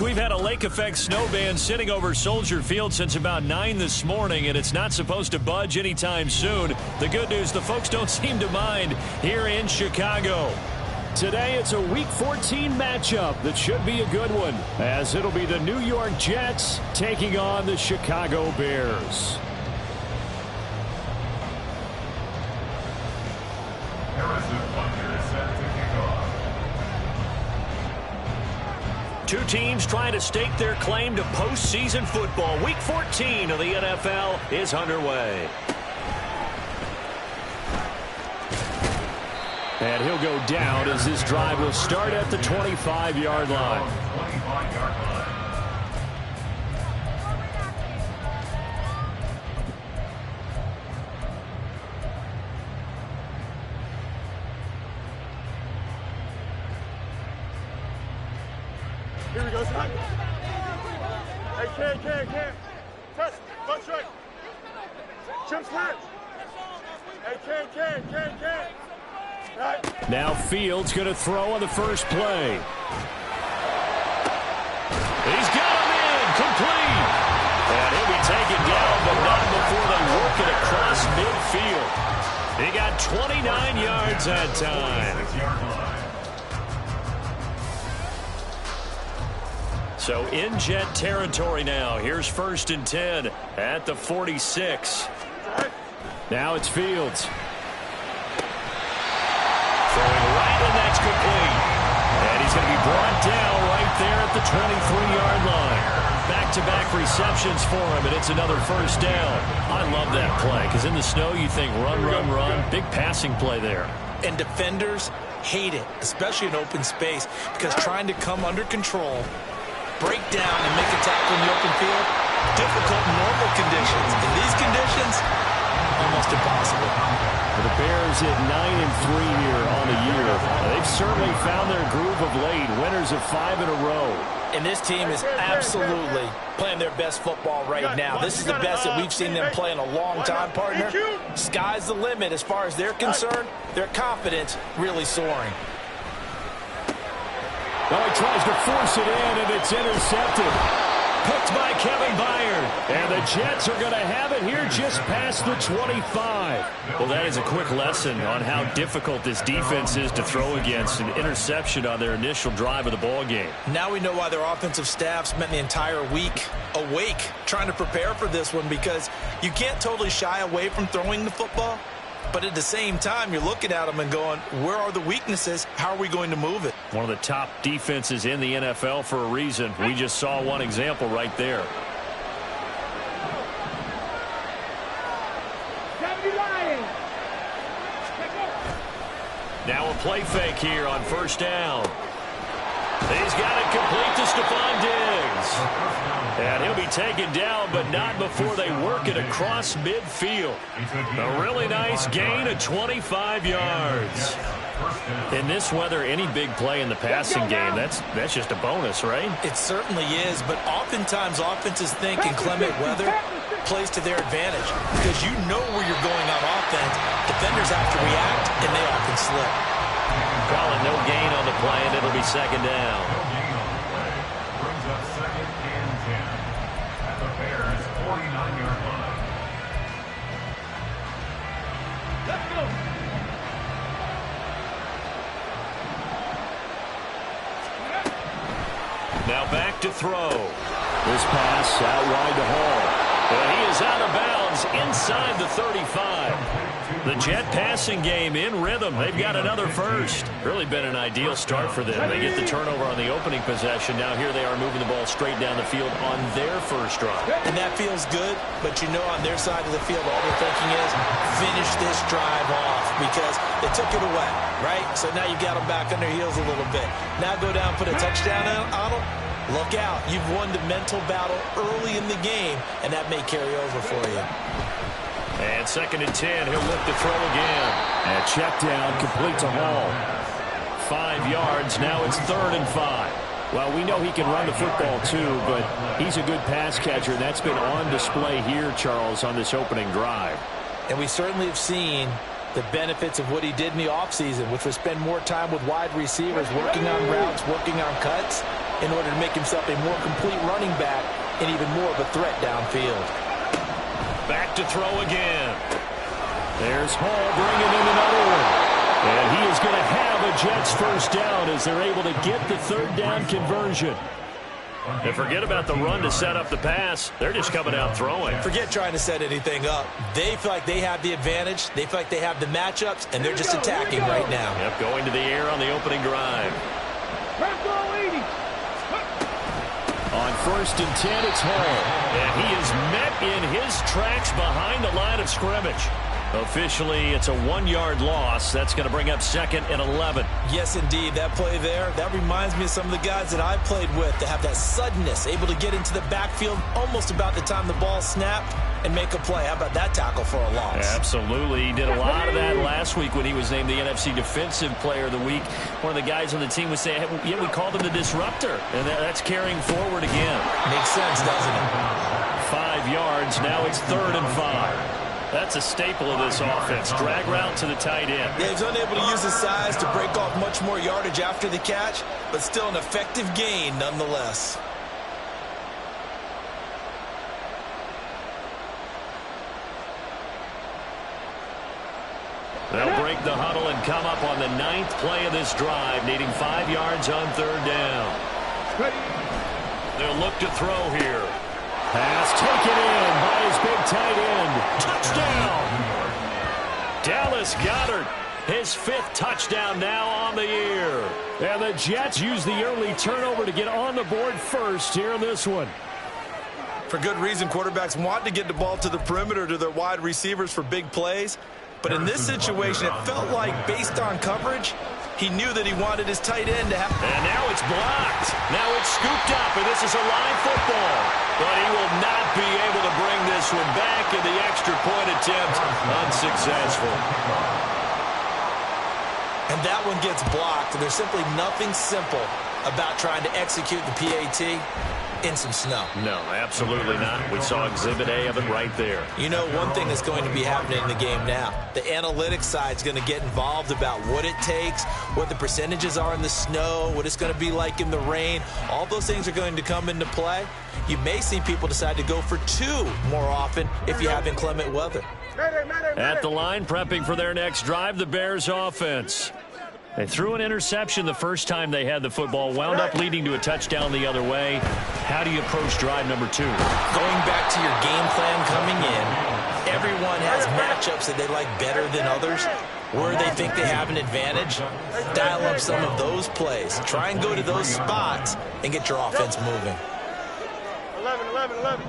We've had a lake effect snow band sitting over Soldier Field since about 9 this morning, and it's not supposed to budge anytime soon. The good news, the folks don't seem to mind here in Chicago. Today, it's a Week 14 matchup that should be a good one, as it'll be the New York Jets taking on the Chicago Bears. Two teams trying to stake their claim to postseason football. Week 14 of the NFL is underway. And he'll go down as this drive will start at the 25-yard line. Here we go, son. Hey, Ken. Test. Touch right. Chip snatch. Hey, Ken. Right. Now Fields going to throw on the first play. He's got him in. Complete. And he'll be taken down, but not before they work it across midfield. He got 29 yards that time. So in Jet territory now. Here's 1st and 10 at the 46. Now it's Fields. Throwing right, and that's complete. And he's going to be brought down right there at the 23-yard line. Back-to-back receptions for him, and it's another first down. I love that play, because in the snow you think run. Big passing play there. And defenders hate it, especially in open space, because trying to come under control, break down and make a tackle in the open field, difficult in normal conditions. In these conditions, almost impossible. For the Bears at 9-3 here on the year. They've certainly found their groove of late. Winners of 5 in a row. And this team is absolutely playing their best football right now. This is the best that we've seen them play in a long time, partner. Sky's the limit as far as they're concerned. Their confidence really soaring. Now he tries to force it in, and it's intercepted. Picked by Kevin Byard. And the Jets are going to have it here just past the 25. Well, that is a quick lesson on how difficult this defense is to throw against. An interception on their initial drive of the ball game. Now we know why their offensive staff spent the entire week awake trying to prepare for this one, because you can't totally shy away from throwing the football. But at the same time, you're looking at them and going, where are the weaknesses? How are we going to move it? One of the top defenses in the NFL for a reason. We just saw one example right there. Now a play fake here on first down. He's got it complete to Stephon Diggs. And he'll be taken down, but not before they work it across midfield. A really nice gain of 25 yards. In this weather, any big play in the passing game, that's just a bonus, right? It certainly is, but oftentimes offenses think inclement weather plays to their advantage, because you know where you're going on offense. Defenders have to react, and they often slip. Calling no gain on the play, and it'll be second down. Brings up 2nd and 10 at the Bears' 49-yard line. Let's go. Now back to throw. This pass out wide to Hall. And he is out of bounds inside the 35. The Jet passing game in rhythm. They've got another first. Really been an ideal start for them. They get the turnover on the opening possession. Now here they are moving the ball straight down the field on their first drive. And that feels good, but you know on their side of the field all they're thinking is finish this drive off, because they took it away, right? So now you've got them back on their heels a little bit. Now go down, put a touchdown on them. Look out. You've won the mental battle early in the game, and that may carry over for you. And 2nd and 10. He'll look to throw again. And check down, complete to Hall. 5 yards. Now it's 3rd and 5. Well, we know he can run the football too, but he's a good pass catcher. That's been on display here, Charles, on this opening drive. And we certainly have seen the benefits of what he did in the offseason, which was spend more time with wide receivers, working on routes, working on cuts. in order to make himself a more complete running back and even more of a threat downfield. Back to throw again. There's Hall bringing in another one. And he is going to have a Jets first down as they're able to get the third down conversion. And forget about the run to set up the pass. They're just coming out throwing. Forget trying to set anything up. They feel like they have the advantage. They feel like they have the matchups, and they're just attacking right now. Yep, going to the air on the opening drive. On 1st and 10, it's Hall. And he is met in his tracks behind the line of scrimmage. Officially, it's a 1-yard loss. That's going to bring up 2nd and 11. Yes, indeed. That play there, that reminds me of some of the guys that I played with that have that suddenness, able to get into the backfield almost about the time the ball snapped and make a play. How about that tackle for a loss? Absolutely. He did a lot of that last week when he was named the NFC Defensive Player of the Week. One of the guys on the team was saying, hey, yeah, we called him the disruptor. And that's carrying forward again. Makes sense, doesn't it? 5 yards. Now it's 3rd and 5. That's a staple of this offense. Drag route to the tight end. Yeah, he's unable to use his size to break off much more yardage after the catch, but still an effective gain nonetheless. They'll break the huddle and come up on the 9th play of this drive, needing 5 yards on 3rd down. They'll look to throw here. Pass taken in by his big tight end. Touchdown! Dallas Goedert, his 5th touchdown now on the year. And the Jets use the early turnover to get on the board first here in this one. For good reason, quarterbacks want to get the ball to the perimeter to their wide receivers for big plays. But in this situation, it felt like based on coverage, he knew that he wanted his tight end to have. And now it's blocked. Now it's scooped up, and this is a live football. But he will not be able to bring this one back, and the extra point attempt unsuccessful. And that one gets blocked. There's simply nothing simple about trying to execute the PAT in some snow. No, absolutely not. We saw Exhibit A of it right there. You know, one thing that's going to be happening in the game now, the analytics side is going to get involved about what it takes, what the percentages are in the snow, what it's going to be like in the rain. All those things are going to come into play. You may see people decide to go for 2 more often if you have inclement weather. At the line, prepping for their next drive, the Bears offense. They threw an interception the first time they had the football, wound up leading to a touchdown the other way. How do you approach drive number 2? Going back to your game plan coming in, everyone has matchups that they like better than others. Where they think they have an advantage, dial up some of those plays. Try and go to those spots and get your offense moving. 11.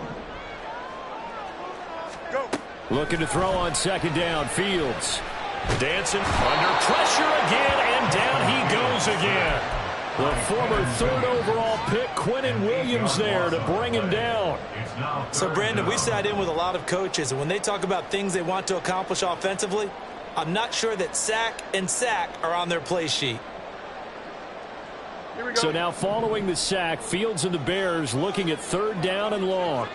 Go. Looking to throw on 2nd down, Fields. Dancing under pressure again, and down he goes again. The former 3rd overall pick, Quinnen Williams, there to bring him down. So, Brandon, we sat in with a lot of coaches, and when they talk about things they want to accomplish offensively, I'm not sure that sack and sack are on their play sheet. Here we go. So now following the sack, Fields and the Bears looking at 3rd down and long.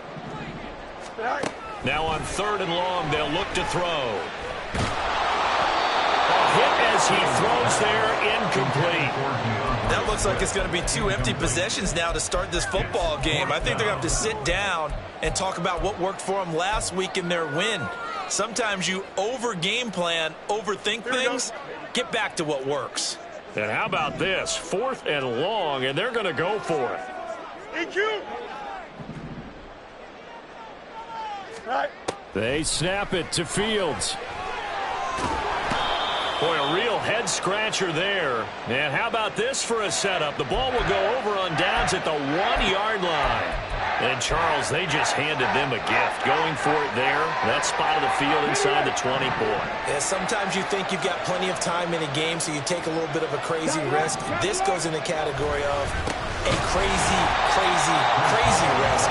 Now on 3rd and long, they'll look to throw. Hit as he throws there, incomplete. That looks like it's going to be 2 empty possessions now to start this football game. I think they're going to have to sit down and talk about what worked for them last week in their win. Sometimes you over-game plan, overthink things, get back to what works. And how about this? 4th and long, and they're going to go for it. EQ. Right. They snap it to Fields. Boy, a real head-scratcher there. And how about this for a setup? The ball will go over on downs at the 1-yard line. And, Charles, they just handed them a gift. Going for it there, that spot of the field inside the 20 point. Yeah, sometimes you think you've got plenty of time in a game, so you take a little bit of a crazy risk. This goes in the category of a crazy risk.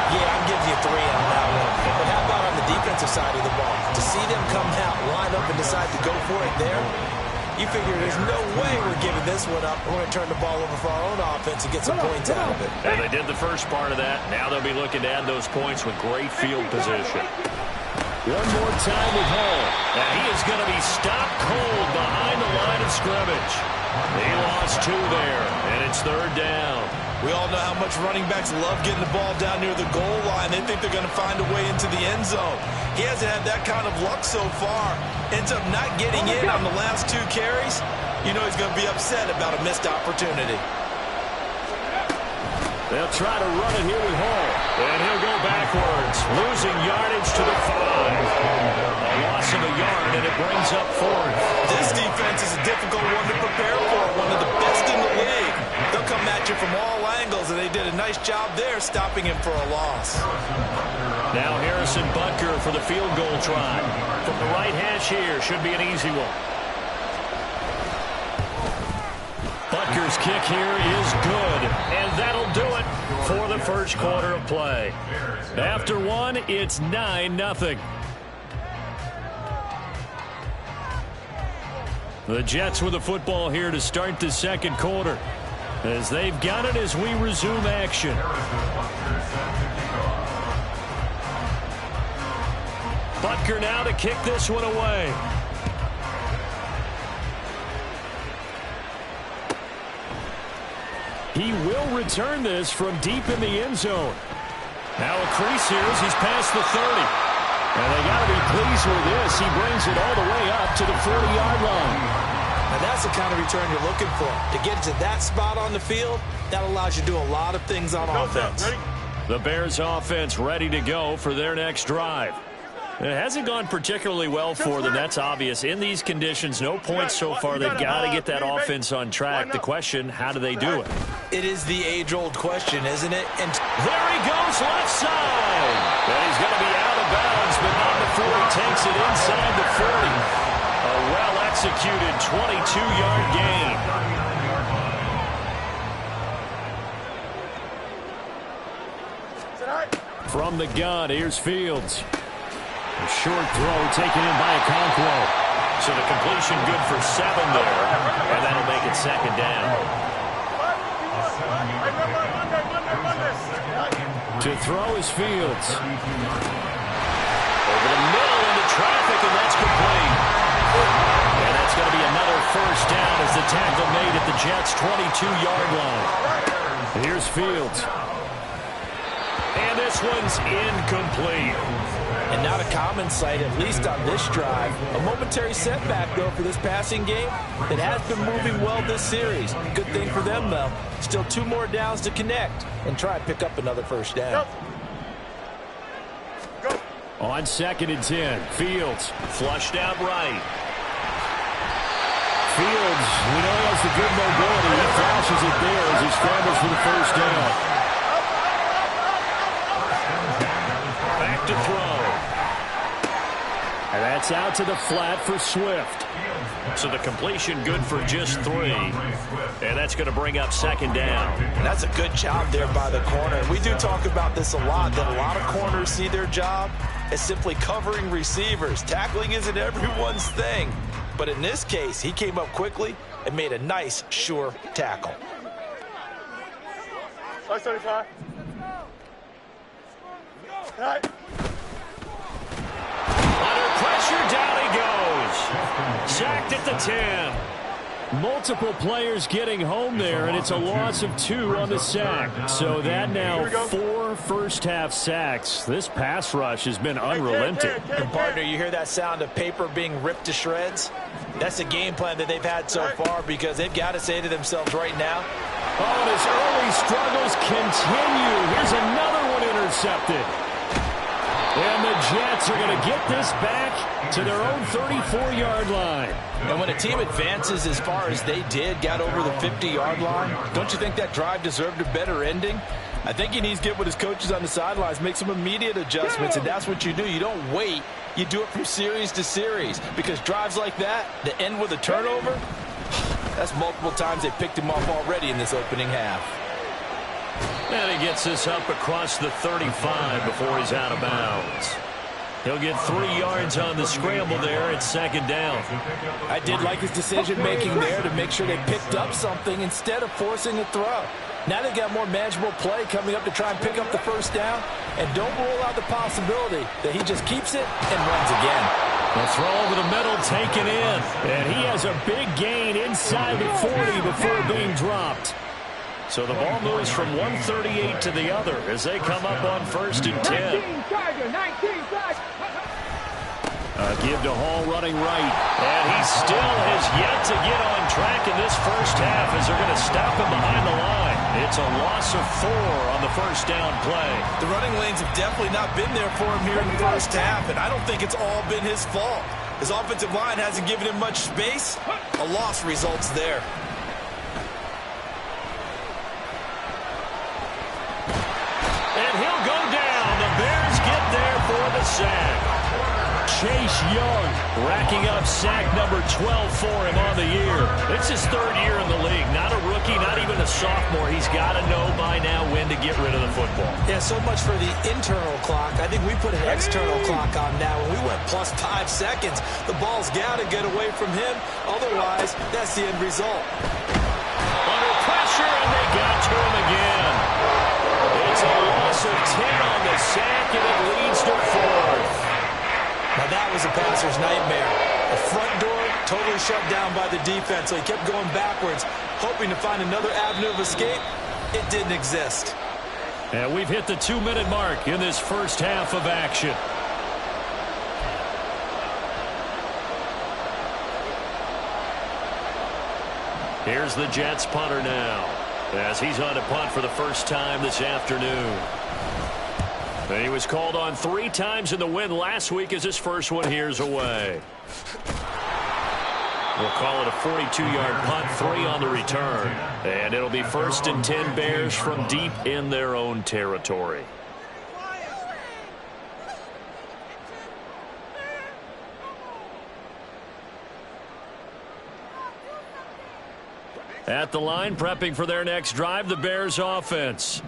Yeah, I'm giving you 3 on that one. But how about on the defensive side of the ball? To see them come out, line up, and decide to go for it there, you figure there's no way we're giving this one up. We're going to turn the ball over for our own offense and get some points out of it. And they did the first part of that. Now they'll be looking to add those points with great field position. One more time with Hall. And he is going to be stopped cold behind the line of scrimmage. He lost 2 there, and it's 3rd down. We all know how much running backs love getting the ball down near the goal line. They think they're going to find a way into the end zone. He hasn't had that kind of luck so far. Ends up not getting in on the last 2 carries. You know he's going to be upset about a missed opportunity. They'll try to run it here with Hall. And he'll go backwards, losing yardage to the 5. A loss of a yard, and it brings up 4th. This defense is a difficult one to prepare for, one of the best in the league. They'll come at you from all angles, and they did a nice job there stopping him for a loss. Now Harrison Butker for the field goal try. From the right hash here, should be an easy one. Butker's kick here is good, and that'll do it for the first quarter of play. After 1, it's 9-0. The Jets with the football here to start the second quarter, as they've got it as we resume action. Butker now to kick this one away. He will return this from deep in the end zone. Now a crease here as he's past the 30. And they got to be pleased with this. He brings it all the way up to the 40-yard line. And that's the kind of return you're looking for. To get to that spot on the field, that allows you to do a lot of things on offense. The Bears offense ready to go for their next drive. It hasn't gone particularly well for them. That's obvious. In these conditions, no points so far. They've got to get that offense on track. The question, how do they do it? It is the age-old question, isn't it? And there he goes, left side. And he's going to be out of bounds, but not before he takes it inside the 40. A well-executed 22-yard gain. From the gun, here's Fields. A short throw taken in by Okonkwo. So the completion good for 7 there, and that'll make it second down. To throw is Fields. Over the middle into traffic, and that's complete. And that's going to be another first down as the tackle made at the Jets' 22-yard line. Here's Fields. And this one's incomplete. And not a common sight, at least on this drive. A momentary setback, though, for this passing game. It has been moving well this series. Good thing for them, though. Still 2 more downs to connect and try to pick up another first down. Go. On 2nd and 10, Fields flushed out right. Fields, we know he has the good mobility. He flashes it there as he scrambles for the first down. Back to throw. And that's out to the flat for Swift. So the completion good for just 3. And that's going to bring up second down. And that's a good job there by the corner. We do talk about this a lot, that a lot of corners see their job as simply covering receivers. Tackling isn't everyone's thing. But in this case, he came up quickly and made a nice, sure tackle. 575. Right. Under pressure, down he goes. Sacked at the 10. Multiple players getting home there, and it's a loss of 2 on the sack. So that now 4 first-half sacks. This pass rush has been unrelenting. And partner, you hear that sound of paper being ripped to shreds? That's the game plan that they've had so far, because they've got to say to themselves right now, oh, and his early struggles continue. Here's another one intercepted. And the Jets are going to get this back to their own 34-yard line. And when a team advances as far as they did, got over the 50-yard line, don't you think that drive deserved a better ending? I think he needs to get with his coaches on the sidelines, make some immediate adjustments, and that's what you do. You don't wait. You do it from series to series, because drives like that end with a turnover, that's multiple times they picked him off already in this opening half. And he gets this up across the 35 before he's out of bounds. He'll get 3 yards on the scramble there at second down. I did like his decision-making there to make sure they picked up something instead of forcing a throw. Now they got more manageable play coming up to try and pick up the first down. And don't rule out the possibility that he just keeps it and runs again. The throw over the middle taken in. And he has a big gain inside the 40 before being dropped. So the ball moves from 138 to the other as they come up on 1st and 10. Give to Hall running right. And he still has yet to get on track in this first half as they're going to stop him behind the line. It's a loss of 4 on the first down play. The running lanes have definitely not been there for him here in the first half, and I don't think it's all been his fault. His offensive line hasn't given him much space. A loss results there. And he'll go down. The Bears get there for the sack. Chase Young racking up sack number 12 for him on the year. It's his 3rd year in the league. Not a rookie, not even a sophomore. He's got to know by now when to get rid of the football. Yeah, so much for the internal clock. I think we put an external clock on now. When we went plus 5 seconds, the ball's got to get away from him. Otherwise, that's the end result. Under pressure, and they got to him again. It's a loss of 10 on the sack, and it leads to 4th. Now that was a passer's nightmare. The front door totally shut down by the defense, so he kept going backwards, hoping to find another avenue of escape. It didn't exist. And we've hit the 2-minute mark in this first half of action. Here's the Jets punter now, as he's on to punt for the first time this afternoon. And he was called on 3 times in the win last week as his first one here's away. We'll call it a 42-yard punt, 3 on the return. And it'll be 1st and 10 Bears from deep in their own territory. At the line, prepping for their next drive, the Bears offense.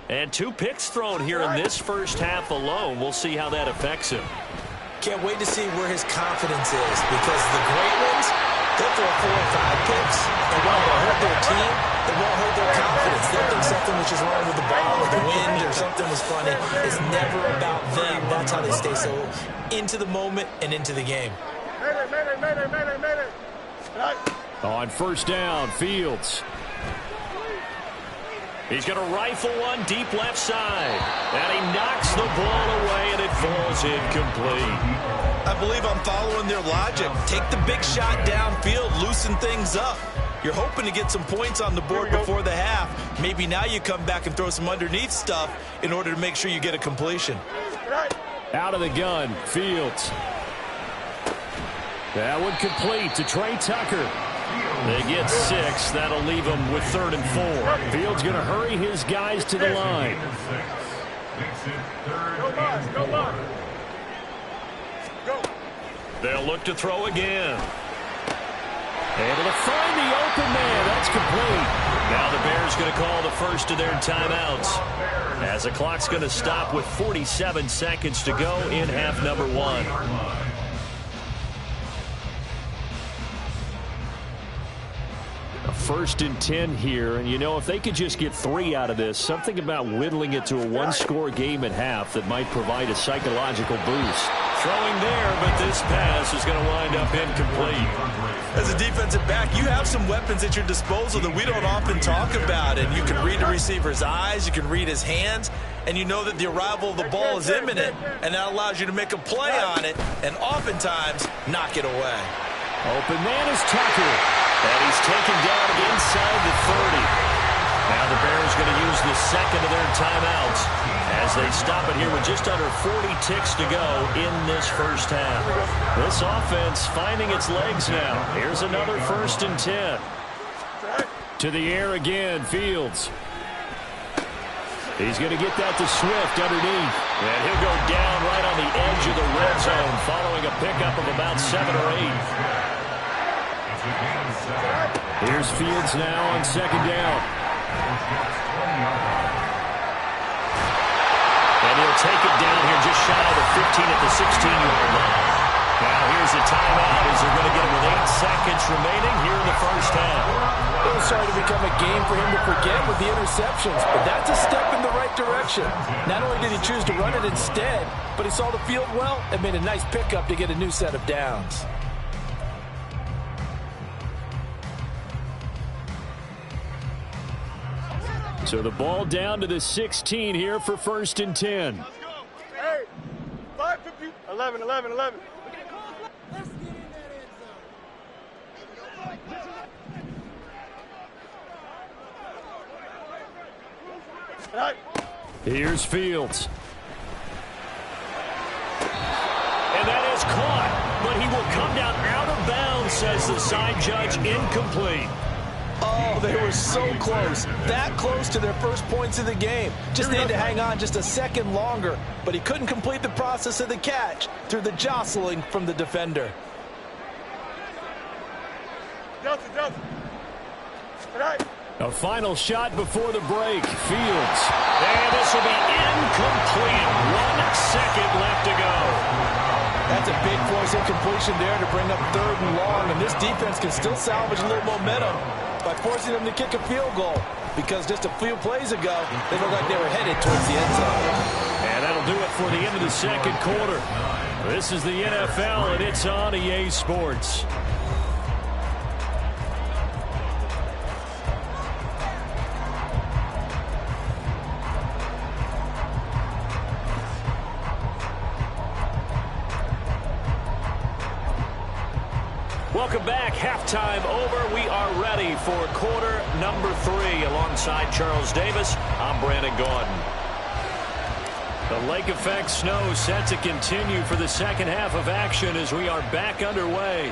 And 2 picks thrown here in this first half alone. We'll see how that affects him. Can't wait to see where his confidence is, because the great ones, they'll throw 4 or 5 picks, and while they'll hurt their team, it won't hurt their confidence. They'll think something was just wrong with the ball or the wind or something was funny. It's never about them. That's how they stay so into the moment and into the game. On 1st down, Fields. He's going to rifle one deep left side. And he knocks the ball away, and it falls incomplete. I believe I'm following their logic. Take the big shot downfield, loosen things up. You're hoping to get some points on the board before the half. Maybe now you come back and throw some underneath stuff in order to make sure you get a completion. Out of the gun, Fields. That one complete to Trey Tucker. They get 6. That'll leave them with 3rd and 4. Fields going to hurry his guys to the line. They'll look to throw again. Able to find the open man. That's complete. Now the Bears going to call the first of their timeouts, as the clock's going to stop with 47 seconds to go in half number 1. 1st and 10 here, and you know, if they could just get 3 out of this, something about whittling it to a 1-score game at half that might provide a psychological boost. Throwing there, but this pass is going to wind up incomplete. As a defensive back, you have some weapons at your disposal that we don't often talk about, and you can read the receiver's eyes, you can read his hands, and you know that the arrival of the ball is imminent, and that allows you to make a play on it, and oftentimes knock it away. Open man is Tucker. And he's taken down inside the 30. Now the Bears going to use the second of their timeouts as they stop it here with just under 40 ticks to go in this first half. This offense finding its legs now. Here's another 1st and 10. To the air again, Fields. He's going to get that to Swift underneath. And he'll go down right on the edge of the red zone following a pickup of about 7 or 8. Here's Fields now on 2nd down. And he'll take it down here just shy of the 15 at the 16-yard line. Now here's a timeout as they're going to get it with 8 seconds remaining here in the first half. It was starting to become a game for him to forget with the interceptions, but that's a step in the right direction. Not only did he choose to run it instead, but he saw the field well and made a nice pickup to get a new set of downs. So the ball down to the 16 here for 1st and 10. Hey, 5:50, 11, 11, 11. Right. Here's Fields. And that is caught, but he will come down out of bounds, says the side judge. Incomplete. Oh, they were so close. That close to their first points of the game. Just needed to hang on just a second longer, but he couldn't complete the process of the catch through the jostling from the defender. Justin. Right. A final shot before the break. Fields. And this will be incomplete. 1 second left to go. That's a big force incompletion there to bring up 3rd and long, and this defense can still salvage a little momentum by forcing them to kick a field goal, because just a few plays ago, they looked like they were headed towards the end zone. And that'll do it for the end of the second quarter. This is the NFL, and it's on EA Sports. Welcome back. Halftime over. We are ready for quarter number 3. Alongside Charles Davis, I'm Brandon Gaudin. The lake effect snow set to continue for the second half of action as we are back underway.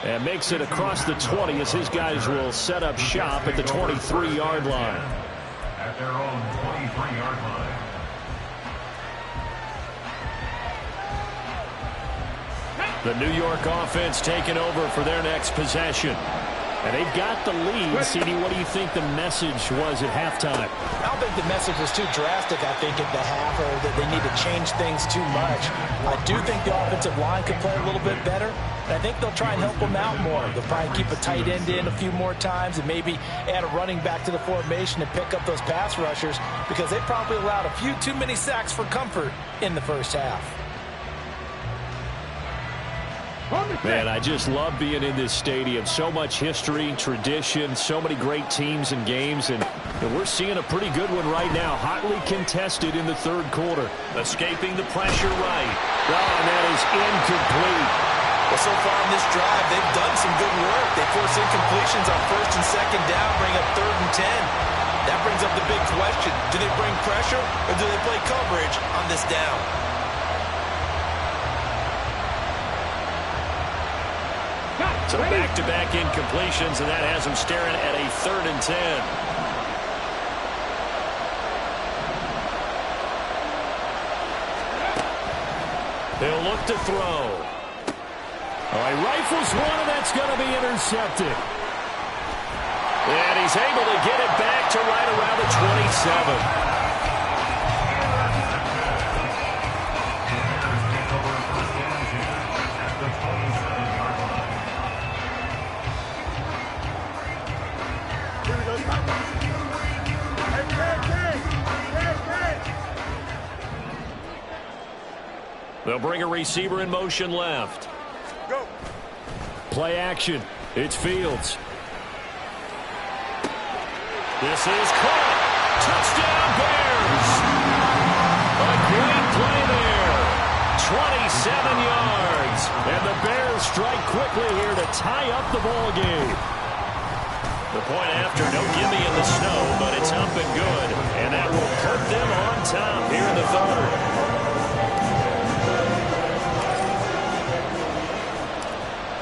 And makes it across the 20 as his guys will set up shop at the 23-yard line. At their own 23-yard line. The New York offense taking over for their next possession. And they've got the lead. CD, what do you think the message was at halftime? I don't think the message was too drastic, I think, at the half, or that they need to change things too much. I do think the offensive line could play a little bit better, and I think they'll try and help them out more. They'll probably keep a tight end in a few more times and maybe add a running back to the formation and pick up those pass rushers, because they probably allowed a few too many sacks for comfort in the first half. Man, I just love being in this stadium. So much history, tradition, so many great teams and games, and we're seeing a pretty good one right now. Hotly contested in the third quarter. Escaping the pressure right. Oh, and that is incomplete. Well, so far in this drive, they've done some good work. They force incompletions on 1st and 2nd down, bring up 3rd and 10. That brings up the big question. Do they bring pressure, or do they play coverage on this down? So back-to-back incompletions, and that has them staring at a 3rd and 10. They'll look to throw. All right, rifles one, and that's going to be intercepted. And he's able to get it back to right around the 27. They'll bring a receiver in motion left. Go. Play action. It's Fields. This is caught. Touchdown Bears. A great play there. 27 yards. And the Bears strike quickly here to tie up the ball game. The point after, no gimme in the snow, but it's up and good. And that will put them on top here in the third.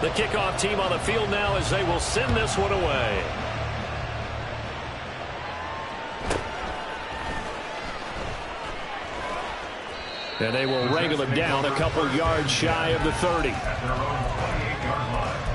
The kickoff team on the field now as they will send this one away. And they will wrangle him down a couple yards shy of the 30. At their own 28-yard line.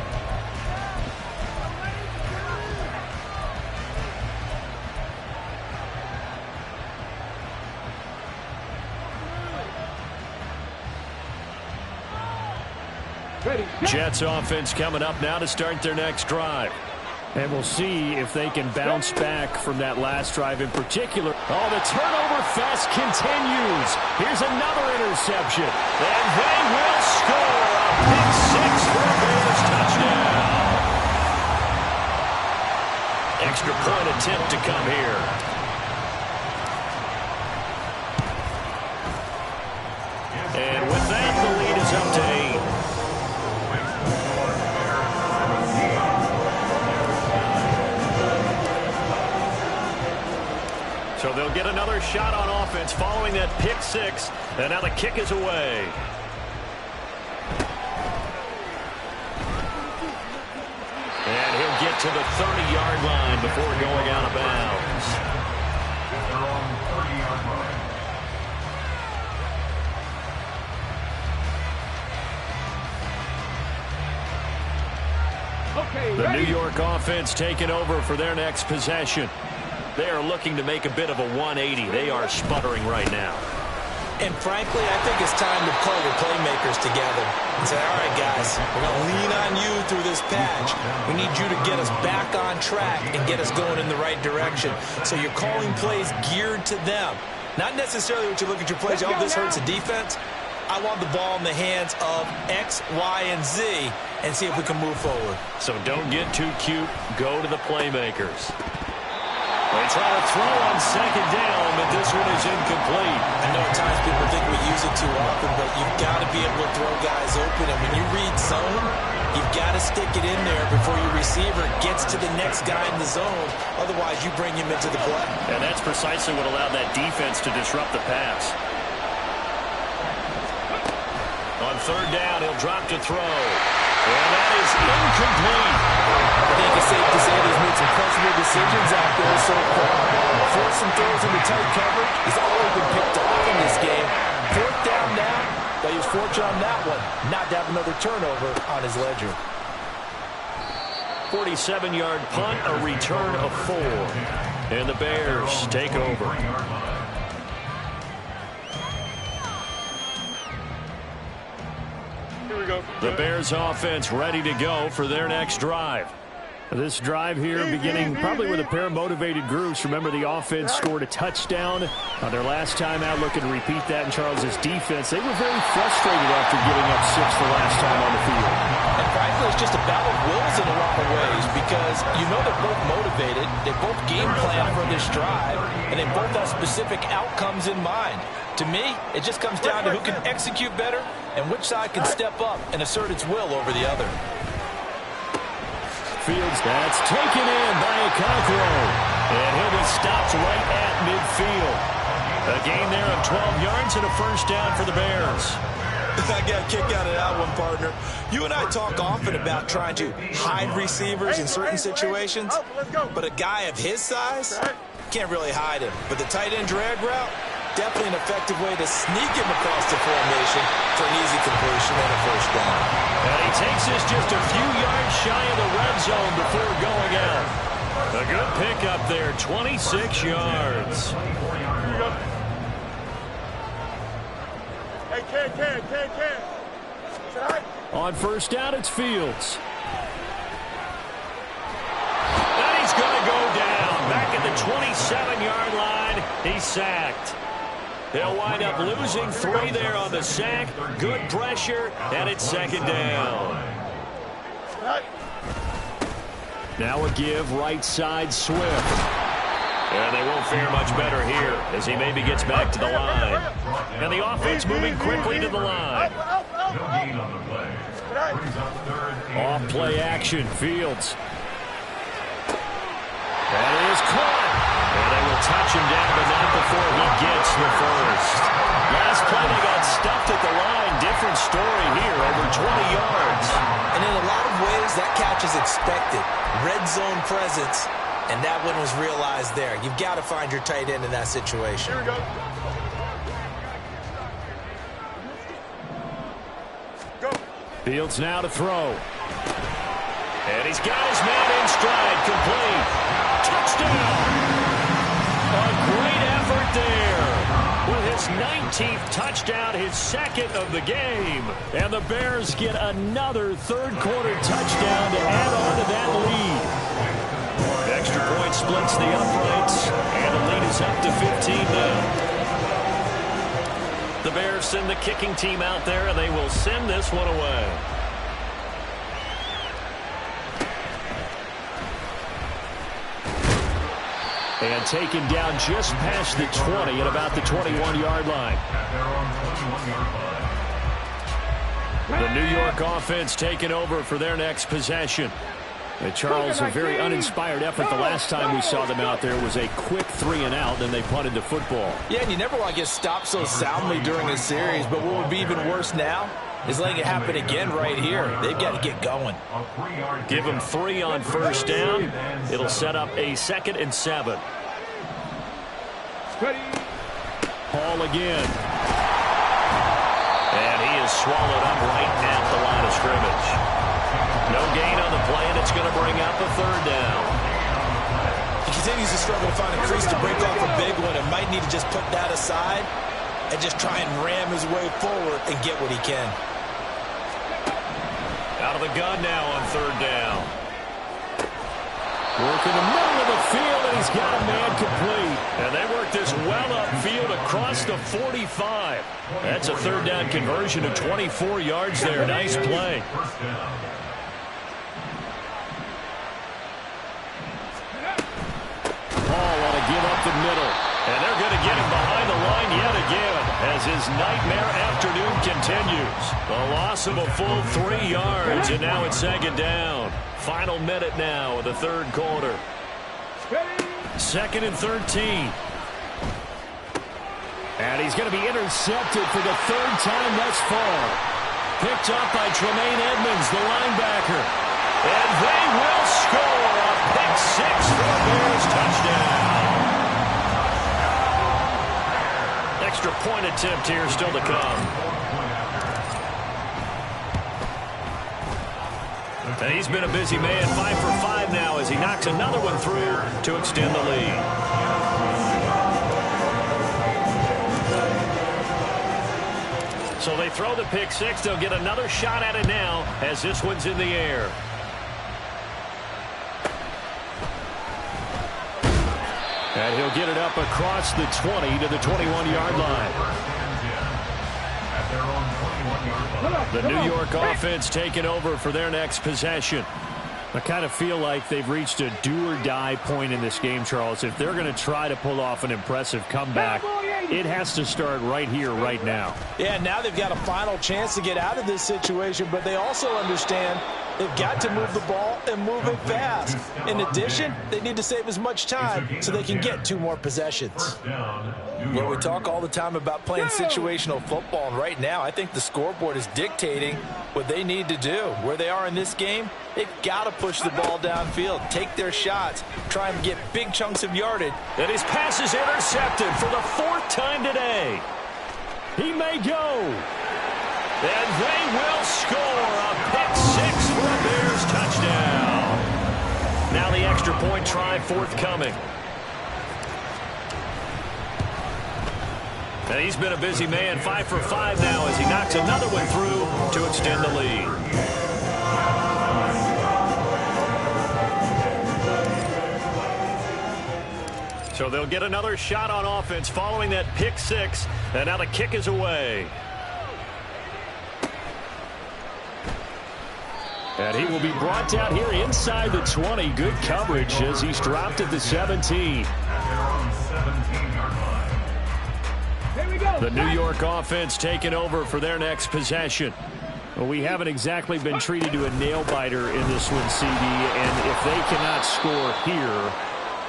Jets offense coming up now to start their next drive. And we'll see if they can bounce back from that last drive in particular. Oh, the turnover fest continues. Here's another interception. And they will score a pick six for a Bears touchdown. attempt to come here. And with that, the lead is up to 8. So they'll get another shot on offense following that pick six. And now the kick is away. And he'll get to the 30-yard line before going out of bounds. They're on the 30-yard line. The New York offense taking over for their next possession. They are looking to make a bit of a 180. They are sputtering right now. And frankly, I think it's time to call your playmakers together and say, all right, guys, we're going to lean on you through this patch. We need you to get us back on track and get us going in the right direction. So you're calling plays geared to them. Not necessarily what you look at your plays, oh, this hurts the defense. I want the ball in the hands of X, Y, and Z and see if we can move forward. So don't get too cute. Go to the playmakers. They try to throw on second down, but this one is incomplete. I know at times people think we use it too often, but you've got to be able to throw guys open. And when you read zone, you've got to stick it in there before your receiver gets to the next guy in the zone. Otherwise, you bring him into the play. And that's precisely what allowed that defense to disrupt the pass. On third down, he'll drop to throw. And that is incomplete. I think it's safe to say he's made some questionable decisions out there so far. Forcing throws into tight coverage. He's already been picked off in this game. Fourth down now, but he was fortunate on that one. Not to have another turnover on his ledger. 47-yard punt, a return of 4. And the Bears take over. The Bears offense ready to go for their next drive. This drive here beginning probably with a pair of motivated groups. Remember, the offense scored a touchdown on their last time out. Looking to repeat that in Charles's defense. They were very frustrated after giving up 6 the last time on the field. And frankly, it's just a battle of wills in a lot of ways because you know they're both motivated. They both game plan for this drive, and they both have specific outcomes in mind. To me, it just comes down to who can execute better and which side can step up and assert its will over the other. Fields, that's taken in by Okonkwo. And he'll be stopped right at midfield. A gain there of 12 yards and a first down for the Bears. I got a kick out of that one, partner. You and I talk often about trying to hide receivers in certain situations, but a guy of his size can't really hide him. But the tight end drag route, definitely an effective way to sneak him across the formation for an easy completion and a first down. And he takes this just a few yards shy of the red zone before going out. A good pickup there, 26 yards. Hey, Ken. On first down, it's Fields. And he's going to go down. Back at the 27-yard line, he's sacked. They'll wind up losing 3 there on the sack. Good pressure, and it's second down. Now a give right side Swift. And they won't fare much better here as he maybe gets back to the line. And the offense moving quickly to the line. No gain on the play. Brings up third and Off play action, Fields. That is caught. And they will touch him down, but not before he gets the first. Last play they got stuffed at the line. Different story here, over 20 yards. And in a lot of ways, that catch is expected. Red zone presence, and that one was realized there. You've got to find your tight end in that situation. Here we go. Fields now to throw. And he's got his man in stride, complete. Touchdown! A great effort there. With his 19th touchdown, his second of the game. And the Bears get another third-quarter touchdown to add on to that lead. Extra point splits the uprights, and the lead is up to 15 now. The Bears send the kicking team out there, and they will send this one away. And taken down just past the 20 at about the 21-yard line. The New York offense taking over for their next possession. Charles, a very uninspired effort the last time we saw them out there was a quick 3-and-out, then they punted the football. Yeah, and you never want to get stopped so soundly during a series, but what would be even worse now is letting it happen again right here. They've got to get going. Give them 3 on first down. It'll set up a 2nd and 7. Hall again. And he is swallowed up right at the line of scrimmage. No gain on the play, and it's going to bring up a 3rd down. He continues to struggle to find a crease to break off a big one and might need to just put that aside and just try and ram his way forward and get what he can. Out of the gun now on 3rd down. Working the middle of the field, and he's got a man complete. And they work this well upfield across the 45. That's a 3rd down conversion of 24 yards there. Nice play. Paul on a give up the middle. And they're going to get him behind the line yet again as his nightmare afternoon continues. The loss of a full 3 yards, and now it's 2nd down. Final minute now of the 3rd quarter. 2nd and 13. And he's going to be intercepted for the 3rd time thus far. Picked up by Tremaine Edmonds, the linebacker. And they will score a pick 6 for the Bears touchdown. Extra point attempt here still to come. And he's been a busy man, 5 for 5 now as he knocks another one through to extend the lead. So they throw the pick 6. They'll get another shot at it now as this one's in the air. And he'll get it up across the 20 to the 21-yard line. The New York offense taking over for their next possession. I kind of feel like they've reached a do-or-die point in this game, Charles. If they're going to try to pull off an impressive comeback, it has to start right here, right now. Yeah, now they've got a final chance to get out of this situation, but they also understand they've got to move the ball and move it fast. In addition, they need to save as much time so they can get 2 more possessions. Well, we talk all the time about playing situational football, and right now I think the scoreboard is dictating what they need to do. Where they are in this game, they've got to push the ball downfield, take their shots, try and get big chunks of yardage. And his pass is intercepted for the 4th time today. He may go. And they will score a pick 6 for a Bears touchdown. Now the extra point try forthcoming. And he's been a busy man, 5 for 5 now as he knocks another one through to extend the lead. So they'll get another shot on offense following that pick 6. And now the kick is away. And he will be brought down here inside the 20. Good coverage as he's dropped at the 17. The New York offense taking over for their next possession. Well, we haven't exactly been treated to a nail-biter in this one, CD. And if they cannot score here,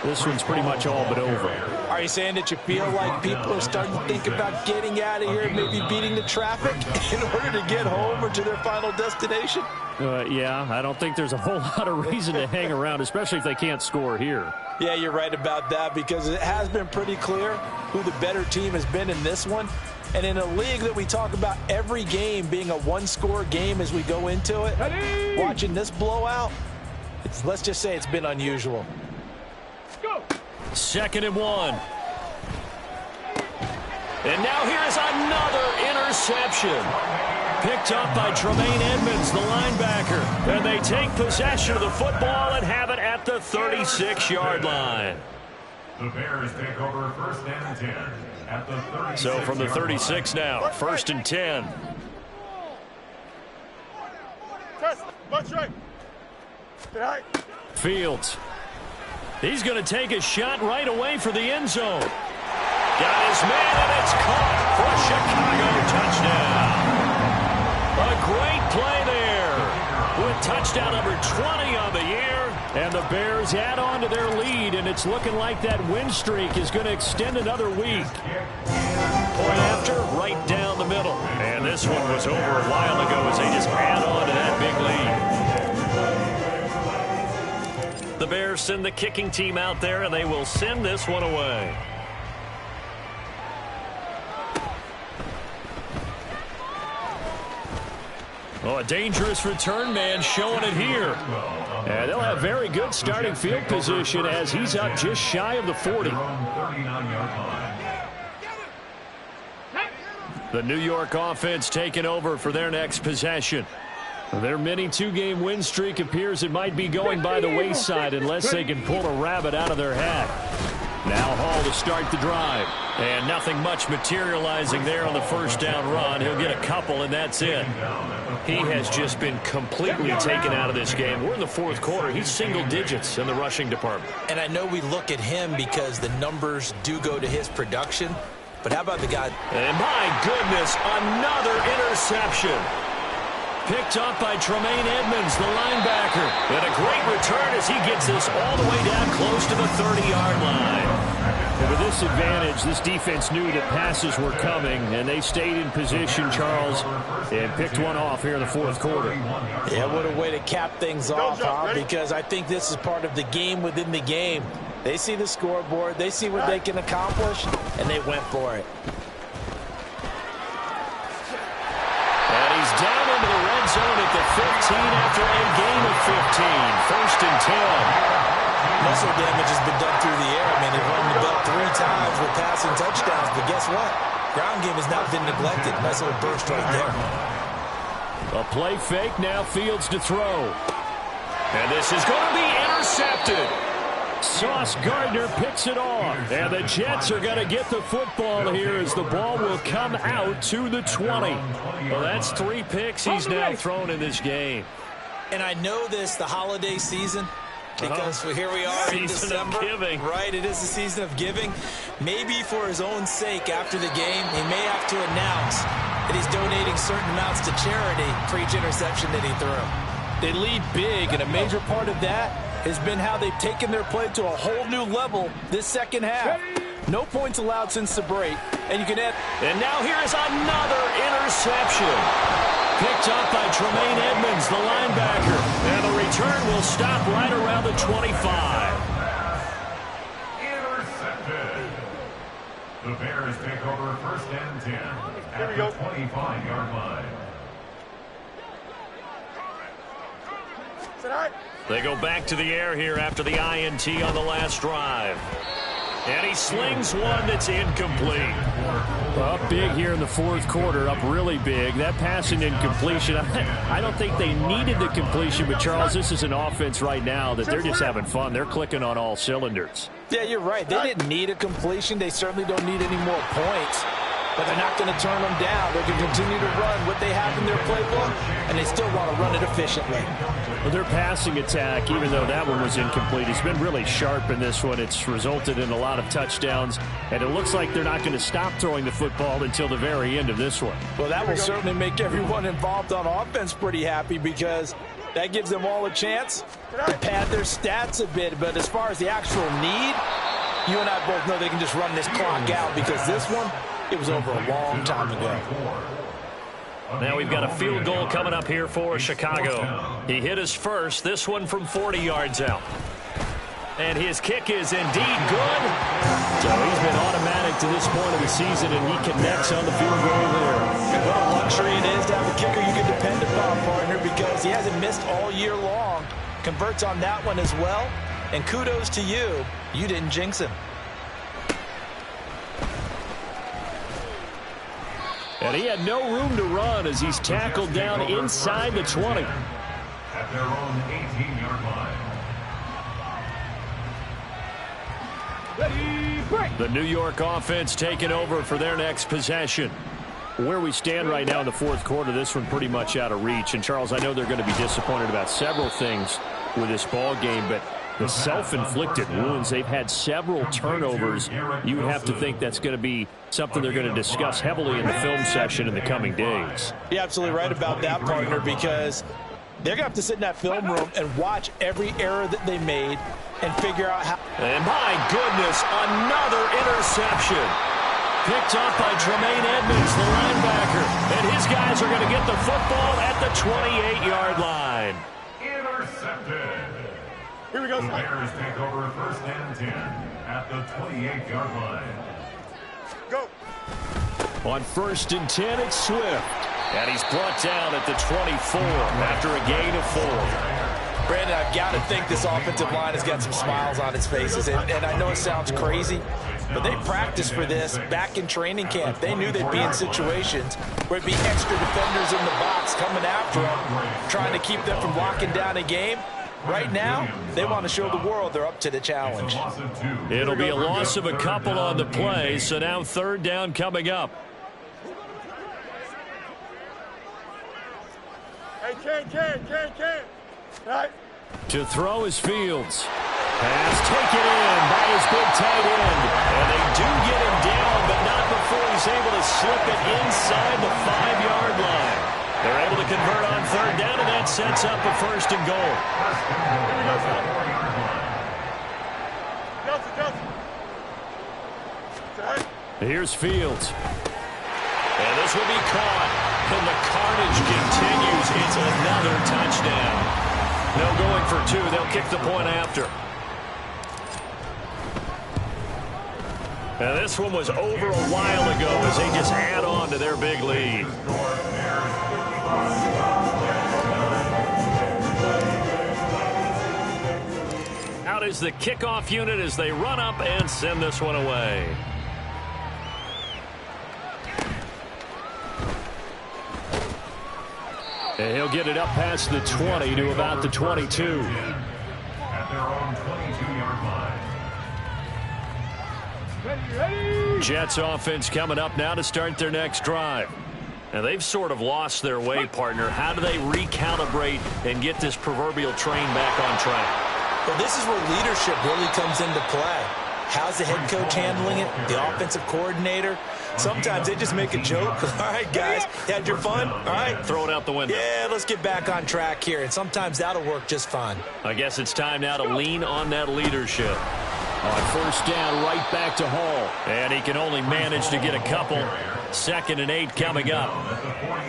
this one's pretty much all but over. Are you saying that you feel like people are starting to think about getting out of here, maybe beating the traffic in order to get home or to their final destination? Yeah, I don't think there's a whole lot of reason to hang around, especially if they can't score here. Yeah, you're right about that because it has been pretty clear who the better team has been in this one. And in a league that we talk about every game being a one-score game as we go into it, watching this blowout, let's just say it's been unusual. 2nd and 1. And now here is another interception. Picked up by Tremaine Edmonds, the linebacker. And they take possession of the football and have it at the 36-yard line. The Bears take over 1st and 10 at the 36. So from the 36 now, 1st and 10. Test. Bunch right. Right. Fields. He's going to take a shot right away for the end zone. Got his man, and it's caught for a Chicago touchdown. A great play there with touchdown number 20 on the year. And the Bears add on to their lead, and it's looking like that win streak is going to extend another week. Point after, right down the middle. And this one was over a while ago as they just add on to that big lead. The Bears send the kicking team out there, and they will send this one away. Oh, a dangerous return man showing it here. And they'll have very good starting field position as he's up just shy of the 40. The New York offense taking over for their next possession. Their mini two-game win streak appears it might be going by the wayside unless they can pull a rabbit out of their hat. Now Hall to start the drive. And nothing much materializing there on the first down run. He'll get a couple, and that's it. He has just been completely taken out of this game. We're in the fourth quarter. He's single digits in the rushing department. And I know we look at him because the numbers do go to his production. But how about the guy? And my goodness, another interception. Picked up by Tremaine Edmonds, the linebacker. And a great return as he gets this all the way down close to the 30-yard line. And with this advantage, this defense knew that passes were coming, and they stayed in position, Charles, and picked one off here in the fourth quarter. Yeah, what a way to cap things off, huh? Because I think this is part of the game within the game. They see the scoreboard, they see what they can accomplish, and they went for it. And he's down into the red zone at the 15 after a gain of 15. First and 10. Muscle damage has been done through the air. I mean, they've run the belt 3 times with passing touchdowns, but guess what? Ground game has not been neglected. Nice little burst right there. A play fake, now Fields to throw. And this is going to be intercepted. Sauce Gardner picks it off. And the Jets are going to get the football here as the ball will come out to the 20. Well, that's 3 picks he's now thrown in this game. And I know this, the holiday season, because here we are in December. Giving. Right, it is the season of giving. Maybe for his own sake after the game, he may have to announce that he's donating certain amounts to charity for each interception that he threw. They lead big, and a major part of that has been how they've taken their play to a whole new level this second half. No points allowed since the break, and you can add. And now here is another interception. Picked up by Tremaine Edmonds, the linebacker. And the return will stop right around the 25. Intercepted. The Bears take over first and 10 at the 25-yard line. They go back to the air here after the INT on the last drive. And he slings one that's incomplete. Up big here in the fourth quarter, up really big. That passing incompletion, I don't think they needed the completion, but Charles, this is an offense right now that they're just having fun. They're clicking on all cylinders. Yeah, you're right. They didn't need a completion. They certainly don't need any more points. But they're not going to turn them down. They can continue to run what they have in their playbook, and they still want to run it efficiently. Well, their passing attack, even though that one was incomplete, has been really sharp in this one. It's resulted in a lot of touchdowns, and it looks like they're not going to stop throwing the football until the very end of this one. Well, that will certainly make everyone involved on offense pretty happy because that gives them all a chance to pad their stats a bit. But as far as the actual need, you and I both know they can just run this clock out because this one, it was over a long time ago. Now we've got a field goal coming up here for Chicago. He hit his first, this one from 40 yards out. And his kick is indeed good. So he's been automatic to this point of the season, and he connects on the field goal there. What a luxury it is to have a kicker you can depend upon, partner, because he hasn't missed all year long. Converts on that one as well. And kudos to you. You didn't jinx him. And he had no room to run as he's tackled down inside the 20. At their own 18-yard line. The New York offense taking over for their next possession. Where we stand right now in the fourth quarter, this one pretty much out of reach. And, Charles, I know they're going to be disappointed about several things with this ball game, but the self-inflicted wounds. They've had several turnovers. You would have to think that's going to be something they're going to discuss heavily in the film session in the coming days. You're absolutely right about that, partner, because they're going to have to sit in that film room and watch every error that they made and figure out how. And my goodness, another interception. Picked off by Tremaine Edmonds, the linebacker. And his guys are going to get the football at the 28-yard line. Intercepted. Here we go. The Bears take over first and 10 at the 28-yard line. Go. On first and 10, it's Swift. And he's brought down at the 24 after a gain of 4. Brandon, I've got to think this offensive line has got some smiles on its faces. And I know it sounds crazy, but they practiced for this back in training camp. They knew they'd be in situations where it'd be extra defenders in the box coming after them, trying to keep them from locking down a game. Right now, they want to show the world they're up to the challenge. It'll be a loss of a couple on the play, so now third down coming up. Hey, Ken. All right. To throw is Fields. Pass taken in by his big tight end. And they do get him down, but not before he's able to slip it inside the 5-yard line. They're able to convert on third down, and that sets up a first and goal. Here's Fields. And this will be caught. And the carnage continues. It's another touchdown. No going for 2. They'll kick the point after. And this one was over a while ago as they just add on to their big lead. Out is the kickoff unit as they run up and send this one away. And he'll get it up past the 20 to about the 22. At their own 22-yard line. Jets offense coming up now to start their next drive. And they've sort of lost their way, partner. How do they recalibrate and get this proverbial train back on track? Well, this is where leadership really comes into play. How's the head coach handling it? The offensive coordinator? Sometimes they just make a joke. All right, guys, you had your fun? All right. Throw it out the window. Yeah, let's get back on track here. And sometimes that'll work just fine. I guess it's time now to lean on that leadership. On first down, right back to Hall. And he can only manage to get a couple. 2nd and 8 coming up.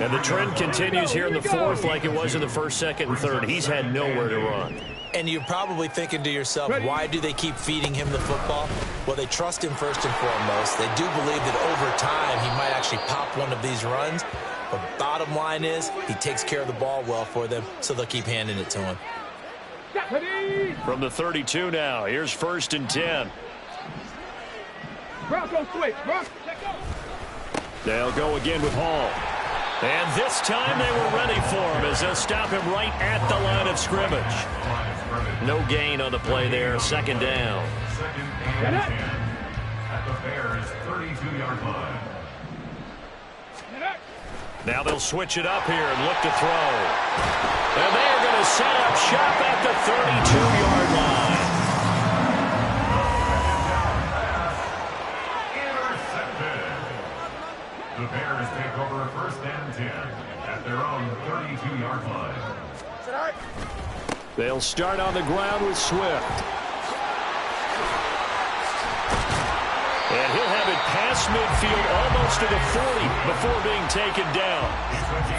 And the trend continues here in the 4th like it was in the 1st, 2nd, and 3rd. He's had nowhere to run. And you're probably thinking to yourself, why do they keep feeding him the football? Well, they trust him first and foremost. They do believe that over time he might actually pop one of these runs. But bottom line is he takes care of the ball well for them, so they'll keep handing it to him. From the 32 now, here's 1st and 10. They'll go again with Hall. And this time they were ready for him as they'll stop him right at the line of scrimmage. No gain on the play there, 2nd down. 2nd and 10 at the Bears' 32-yard line. Now they'll switch it up here and look to throw. And they are going to set up shop at the 32-yard line. Intercepted. The Bears take over 1st and 10 at their own 32-yard line. They'll start on the ground with Swift. And he'll have it past midfield almost to the 40 before being taken down.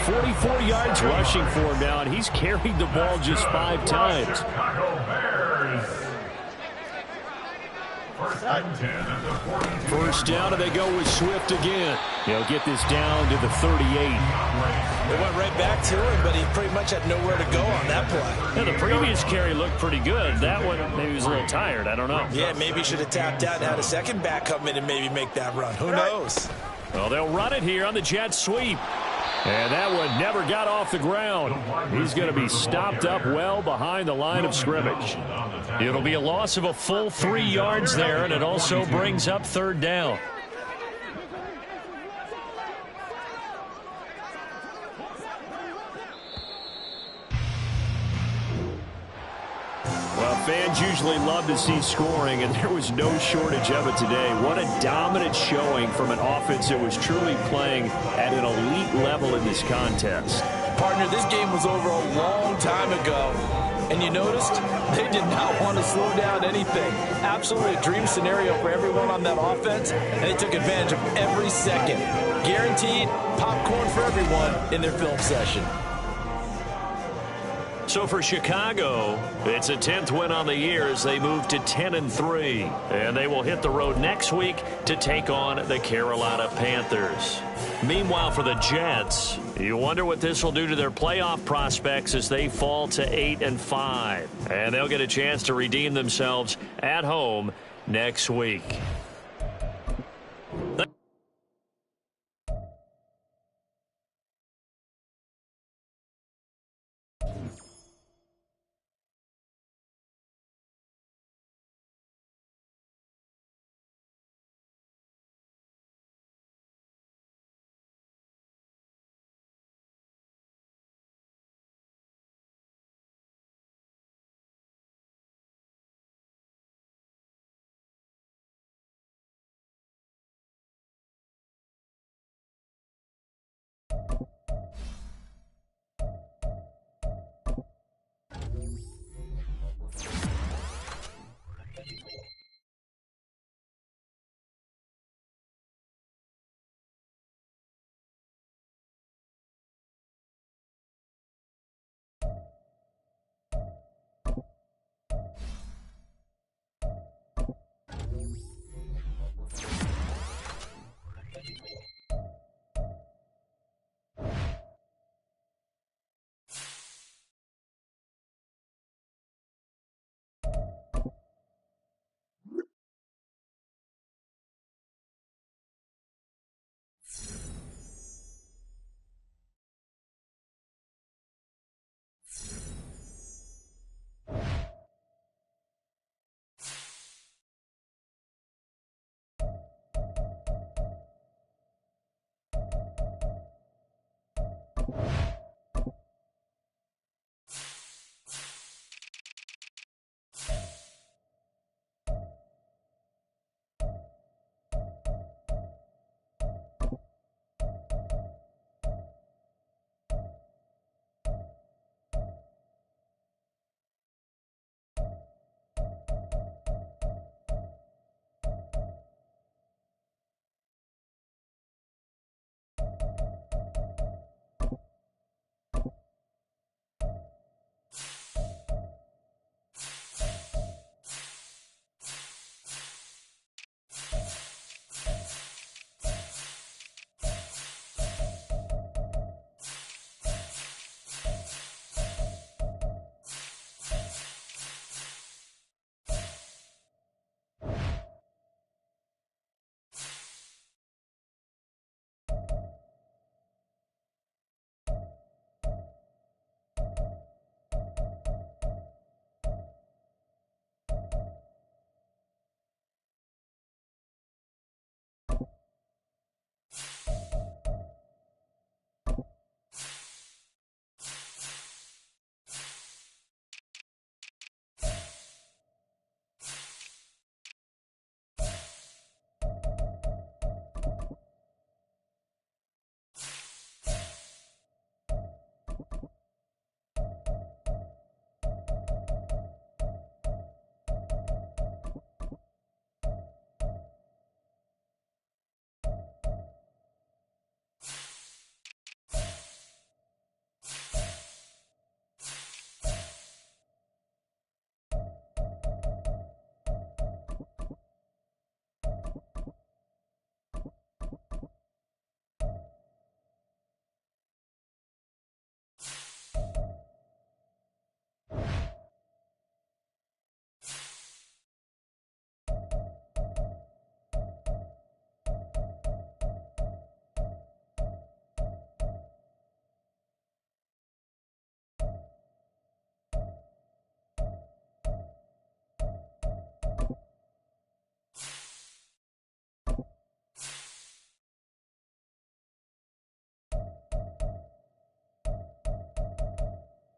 44 yards rushing for him now, and he's carried the ball just 5 times. Chicago Bears. 1st and 10 at the 42. First down, and they go with Swift again. They'll get this down to the 38. They went right back to him, but he pretty much had nowhere to go on that play. Now, the previous carry looked pretty good. That one, maybe he was a little tired. I don't know. Yeah, maybe he should have tapped out and had a second back come in and maybe make that run. Who knows? Well, they'll run it here on the jet sweep. And that one never got off the ground. He's going to be stopped up well behind the line of scrimmage. It'll be a loss of a full 3 yards there, and it also brings up 3rd down. Well, fans usually love to see scoring, and there was no shortage of it today. What a dominant showing from an offense that was truly playing at an elite level in this contest. Partner, this game was over a long time ago, and you noticed they did not want to slow down anything. Absolutely a dream scenario for everyone on that offense, and they took advantage of every second. Guaranteed popcorn for everyone in their film session. So for Chicago, it's a 10th win on the year as they move to 10-3. And they will hit the road next week to take on the Carolina Panthers. Meanwhile, for the Jets, you wonder what this will do to their playoff prospects as they fall to 8-5. And they'll get a chance to redeem themselves at home next week.